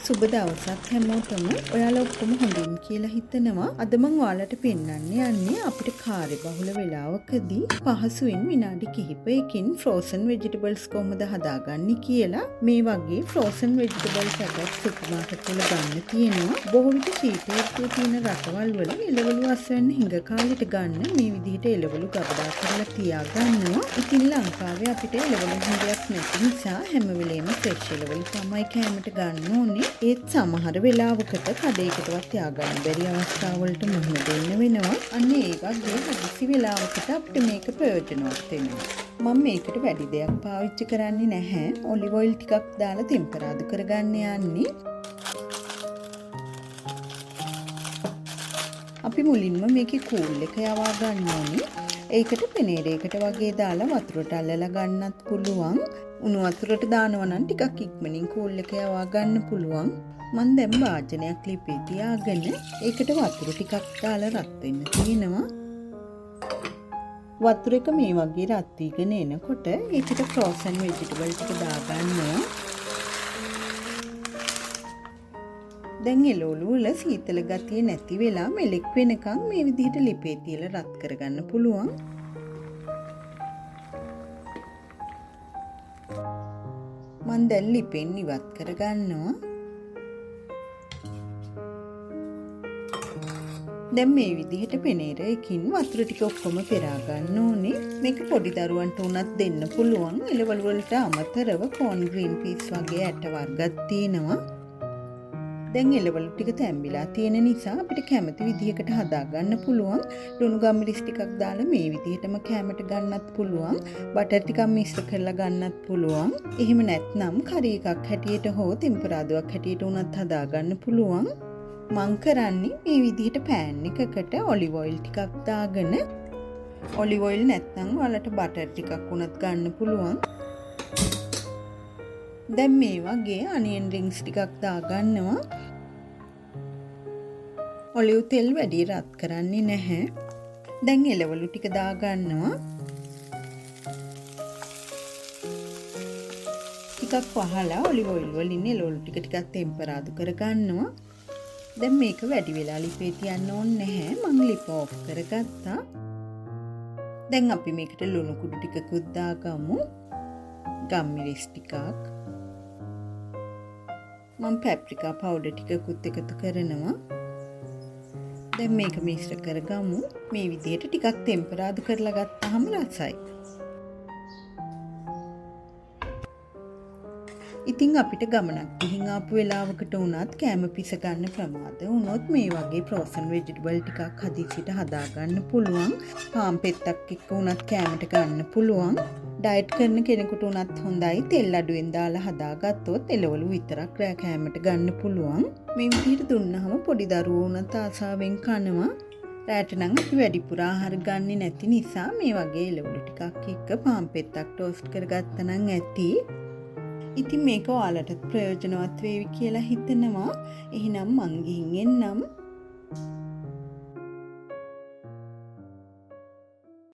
සුබ දවසක් හැමෝටම. ඔයාලා ඔක්කොම හොඳින් කියලා හිතනවා. අද මම ඔයාලට පෙන්වන්න යන්නේ අපිට කාර්යබහුල වෙලාවකදී පහසුවෙන් විනාඩි කිහිපයකින් frozen vegetables කොහොමද හදාගන්නේ කියලා. මේ වගේ frozen vegetables එකක් සුපර් මාකට් වල ගන්න තියෙනවා. බොහෝ විට ශීතලත්වයේ තියෙන රටවල් වල එළවලු අස්වැන්න හිඟ කාලෙට ගන්න මේ විදිහට එළවලු ගබඩා කරලා තියා ගන්නවා. ඉතින් ලංකාවේ අපිට එළවලු හිඟයක් නැති නිසා හැම වෙලේම fresh එළවලු තමයි කෑමට ගන්න ඕනේ. ඒත් සමහර වෙලාවකට කඩේකටවත් තියාගන්න බැරි අවස්ථාවලට මුහුණ දෙන්න වෙනවා. අන්න ඒ වගේ හදිසි වෙලාවකට අපිට මේක ප්‍රයෝජනවත් වෙනවා. මම මේකට වැඩි දෙයක් පාවිච්චි කරන්නේ නැහැ. ඔලිව් ඔයිල් ටිකක් දාලා ටෙම්පරාදු කරගන්න යන්නේ. අපි මුලින්ම මේකේ කූල් එක යවා ගන්න ඕනේ. ඒකට පෙනේරයකට වගේ දාලා වතුරට අල්ලලා ගන්නත් පුළුවන්. උණු වතුරට දානවා නම් ටිකක් ඉක්මනින් කූල් එක යවා ගන්න පුළුවන්. මම දැන් වාජනයක් ලිපේ තියාගෙන ඒකට වතුර ටිකක් දාලා රත් වෙන්න තියෙනවා. වතුර එක මේ වගේ රත් වීගෙන එනකොට ඒකට frozen vegetable ටික දාගන්නවා. දැන් එළවලු වල සීතල ගතිය නැති වෙලා මෙලෙක් වෙනකන් මේ විදිහට ලිපේ තියලා රත් කරගන්න පුළුවන්. මම දැන් ලිපෙන් ඉවත් කරගන්නවා. දැන් මේ විදිහට පෙනේරයකින් වතුර ටික ඔක්කොම පෙරා ගන්න ඕනේ. මේක පොඩි දරුවන්ට උනත් දෙන්න පුළුවන්. එළවලු වලට අමතරව corn green peas වගේ ඇට වර්ගත් තියෙනවා. දැන් එළවලු ටික තැම්බිලා තියෙන නිසා අපිට කැමති විදිහකට හදාගන්න පුළුවන්. ලුණු ගම්මිරිස් ටිකක් දාලා මේ විදිහටම කැමට ගන්නත් පුළුවන්. බටර් ටිකක් මිශ්‍ර කරලා ගන්නත් පුළුවන්. එහෙම නැත්නම් කරි එකක් හැටියට හෝ ටෙම්පරාදුවක් හැටියට උනත් හදාගන්න පුළුවන්. මං කරන්නේ මේ විදිහට පෑන් එකකට ඔලිව් ඔයිල් ටිකක් දාගෙන ඔලිව් ඔයිල් නැත්නම් ඔයාලට බටර් ටිකක් උනත් ගන්න පුළුවන්. දැන් මේ වගේ අනියන් රින්ග්ස් ටිකක් දාගන්නවා. ඔලිව් තෙල් වැඩි රත් කරන්නේ නැහැ. දැන් එළවලු ටික දාගන්නවා. ටිකක් වහලා ඔලිව් ඔයිල් වලින් එළවලු ටිකක් ටෙම්පරාදු කරගන්නවා. දැන් මේක වැඩි වෙලා ලිපේ තියන්න ඕනේ නැහැ. මම ලිප ඔෆ් කරගත්තා. දැන් අපි මේකට ලුණු කුඩු ටිකකුත් දාගමු. ගම්මිරිස් ටිකක්. මම paprika powder ටිකකුත් එකතු කරනවා. දැන් මේක මිශ්‍ර කරගමු. මේ විදිහට ටිකක් ටෙම්පරාදු කරලා ගත්තාම රසයි. ඉතින් අපිට ගමනක් ගිහින් ආපු වෙලාවකට උනත් කෑම පිස ගන්න ප්‍රමාද වුණොත් මේ වගේ frozen vegetable ටිකක් හදිසියට හදා ගන්න පුළුවන්. පාන් පෙත්තක් එක්ක උනත් කෑමට ගන්න පුළුවන්. ඩයට් කරන කෙනෙකුට උනත් හොඳයි. තෙල් අඩුවෙන් දාලා හදාගත්තොත් එළවලු විතරක් රෑ කෑමට ගන්න පුළුවන්. මේ විදිහට දුන්නාම පොඩි දරුවෝ උනත් ආසාවෙන් කනවා. රෑට නම් අපි වැඩිපුර ආහාර ගන්නේ නැති නිසා මේ වගේ එළවලු ටිකක් එක්ක පාන් පෙත්තක් ටෝස්ට් කරගත්තා නම් ඇති. ඉතින් මේක ඔයාලටත් ප්‍රයෝජනවත් වේවි කියලා හිතනවා. එහෙනම් මං ගිහින් එන්නම්.